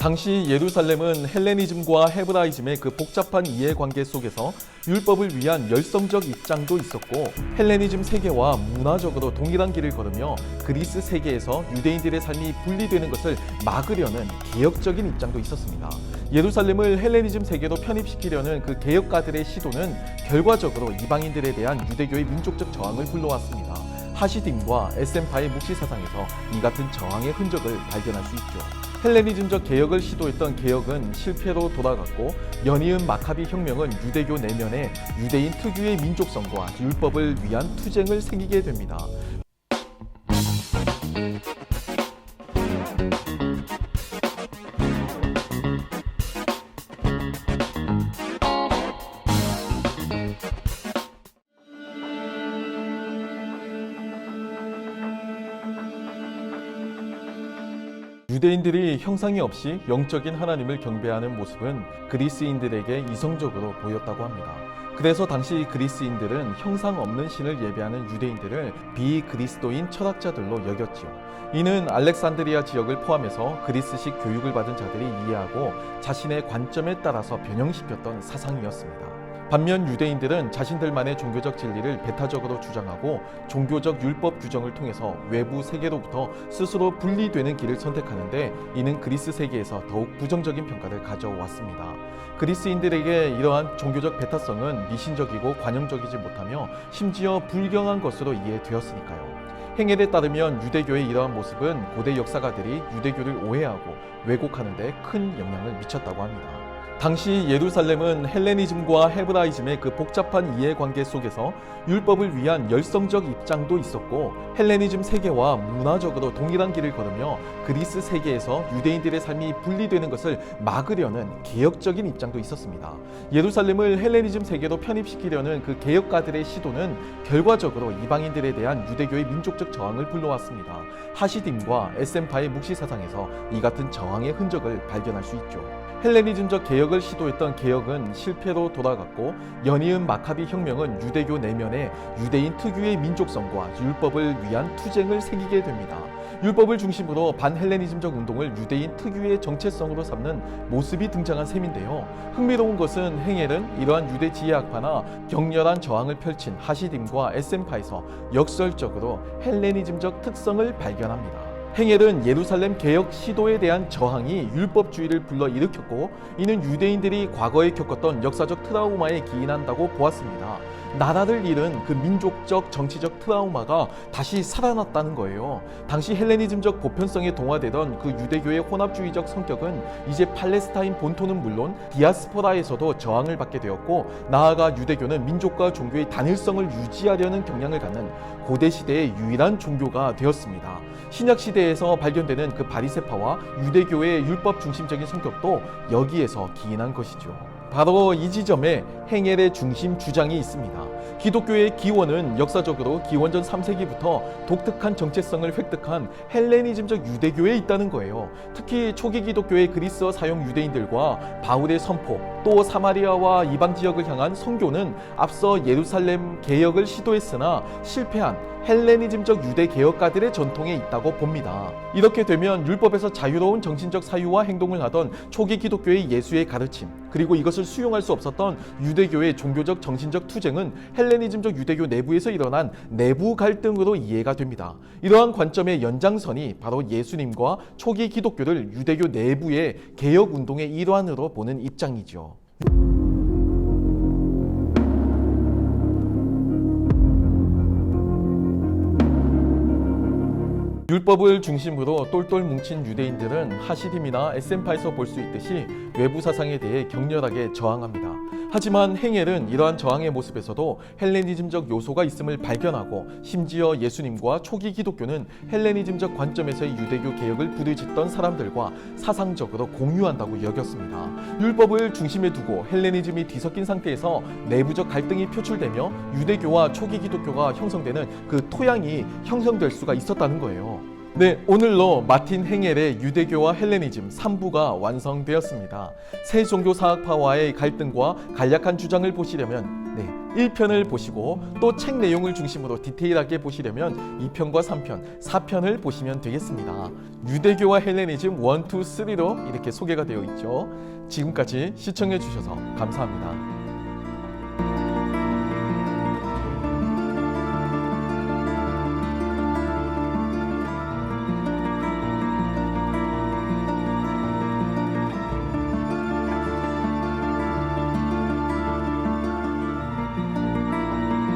당시 예루살렘은 헬레니즘과 헤브라이즘의 그 복잡한 이해관계 속에서 율법을 위한 열성적 입장도 있었고, 헬레니즘 세계와 문화적으로 동일한 길을 걸으며 그리스 세계에서 유대인들의 삶이 분리되는 것을 막으려는 개혁적인 입장도 있었습니다. 예루살렘을 헬레니즘 세계로 편입시키려는 그 개혁가들의 시도는 결과적으로 이방인들에 대한 유대교의 민족적 저항을 불러왔습니다. 하시딤과 에센파의 묵시 사상에서 이 같은 저항의 흔적을 발견할 수 있죠. 헬레니즘적 개혁을 시도했던 개혁은 실패로 돌아갔고, 연이은 마카비 혁명은 유대교 내면에 유대인 특유의 민족성과 율법을 위한 투쟁을 생기게 됩니다. 유대인들이 형상이 없이 영적인 하나님을 경배하는 모습은 그리스인들에게 이성적으로 보였다고 합니다. 그래서 당시 그리스인들은 형상 없는 신을 예배하는 유대인들을 비그리스도인 철학자들로 여겼지요. 이는 알렉산드리아 지역을 포함해서 그리스식 교육을 받은 자들이 이해하고 자신의 관점에 따라서 변형시켰던 사상이었습니다. 반면 유대인들은 자신들만의 종교적 진리를 배타적으로 주장하고 종교적 율법 규정을 통해서 외부 세계로부터 스스로 분리되는 길을 선택하는데, 이는 그리스 세계에서 더욱 부정적인 평가를 가져왔습니다. 그리스인들에게 이러한 종교적 배타성은 미신적이고 관용적이지 못하며 심지어 불경한 것으로 이해되었으니까요. 행헬에 따르면 유대교의 이러한 모습은 고대 역사가들이 유대교를 오해하고 왜곡하는 데 큰 영향을 미쳤다고 합니다. 당시 예루살렘은 헬레니즘과 헤브라이즘의 그 복잡한 이해관계 속에서 율법을 위한 열성적 입장도 있었고, 헬레니즘 세계와 문화적으로 동일한 길을 걸으며 그리스 세계에서 유대인들의 삶이 분리되는 것을 막으려는 개혁적인 입장도 있었습니다. 예루살렘을 헬레니즘 세계로 편입시키려는 그 개혁가들의 시도는 결과적으로 이방인들에 대한 유대교의 민족적 저항을 불러왔습니다. 하시딤과 에센파의 묵시 사상에서 이 같은 저항의 흔적을 발견할 수 있죠. 헬레니즘적 개혁을 시도했던 개혁은 실패로 돌아갔고, 연이은 마카비 혁명은 유대교 내면에 유대인 특유의 민족성과 율법을 위한 투쟁을 생기게 됩니다. 율법을 중심으로 반헬레니즘적 운동을 유대인 특유의 정체성으로 삼는 모습이 등장한 셈인데요. 흥미로운 것은 행헬은 이러한 유대 지혜학파나 격렬한 저항을 펼친 하시딤과 에센파에서 역설적으로 헬레니즘적 특성을 발견합니다. 행헬은 예루살렘 개혁 시도에 대한 저항이 율법주의를 불러일으켰고, 이는 유대인들이 과거에 겪었던 역사적 트라우마에 기인한다고 보았습니다. 나라를 잃은 그 민족적 정치적 트라우마가 다시 살아났다는 거예요. 당시 헬레니즘적 보편성에 동화되던 그 유대교의 혼합주의적 성격은 이제 팔레스타인 본토는 물론 디아스포라에서도 저항을 받게 되었고, 나아가 유대교는 민족과 종교의 단일성을 유지하려는 경향을 갖는 고대 시대의 유일한 종교가 되었습니다. 신약 시대에서 발견되는 그 바리새파와 유대교의 율법 중심적인 성격도 여기에서 기인한 것이죠. 바로 이 지점에 행헬의 중심 주장이 있습니다. 기독교의 기원은 역사적으로 기원전 3세기부터 독특한 정체성을 획득한 헬레니즘적 유대교에 있다는 거예요. 특히 초기 기독교의 그리스어 사용 유대인들과 바울의 선포, 또 사마리아와 이방 지역을 향한 선교는 앞서 예루살렘 개혁을 시도했으나 실패한 헬레니즘적 유대 개혁가들의 전통에 있다고 봅니다. 이렇게 되면 율법에서 자유로운 정신적 사유와 행동을 하던 초기 기독교의 예수의 가르침, 그리고 이것을 수용할 수 없었던 유대교의 종교적 정신적 투쟁은 헬레니즘적 유대교 내부에서 일어난 내부 갈등으로 이해가 됩니다. 이러한 관점의 연장선이 바로 예수님과 초기 기독교를 유대교 내부의 개혁 운동의 일환으로 보는 입장이죠. 율법을 중심으로 똘똘 뭉친 유대인들은 하시딤이나 에센파에서 볼 수 있듯이 외부 사상에 대해 격렬하게 저항합니다. 하지만 행헬은 이러한 저항의 모습에서도 헬레니즘적 요소가 있음을 발견하고, 심지어 예수님과 초기 기독교는 헬레니즘적 관점에서의 유대교 개혁을 부르짖던 사람들과 사상적으로 공유한다고 여겼습니다. 율법을 중심에 두고 헬레니즘이 뒤섞인 상태에서 내부적 갈등이 표출되며 유대교와 초기 기독교가 형성되는 그 토양이 형성될 수가 있었다는 거예요. 네, 오늘로 마틴 행헬의 유대교와 헬레니즘 3부가 완성되었습니다. 새 종교사학파와의 갈등과 간략한 주장을 보시려면 1편을 보시고 또 책 내용을 중심으로 디테일하게 보시려면 2편과 3편, 4편을 보시면 되겠습니다. 유대교와 헬레니즘 1, 2, 3로 이렇게 소개가 되어 있죠. 지금까지 시청해 주셔서 감사합니다.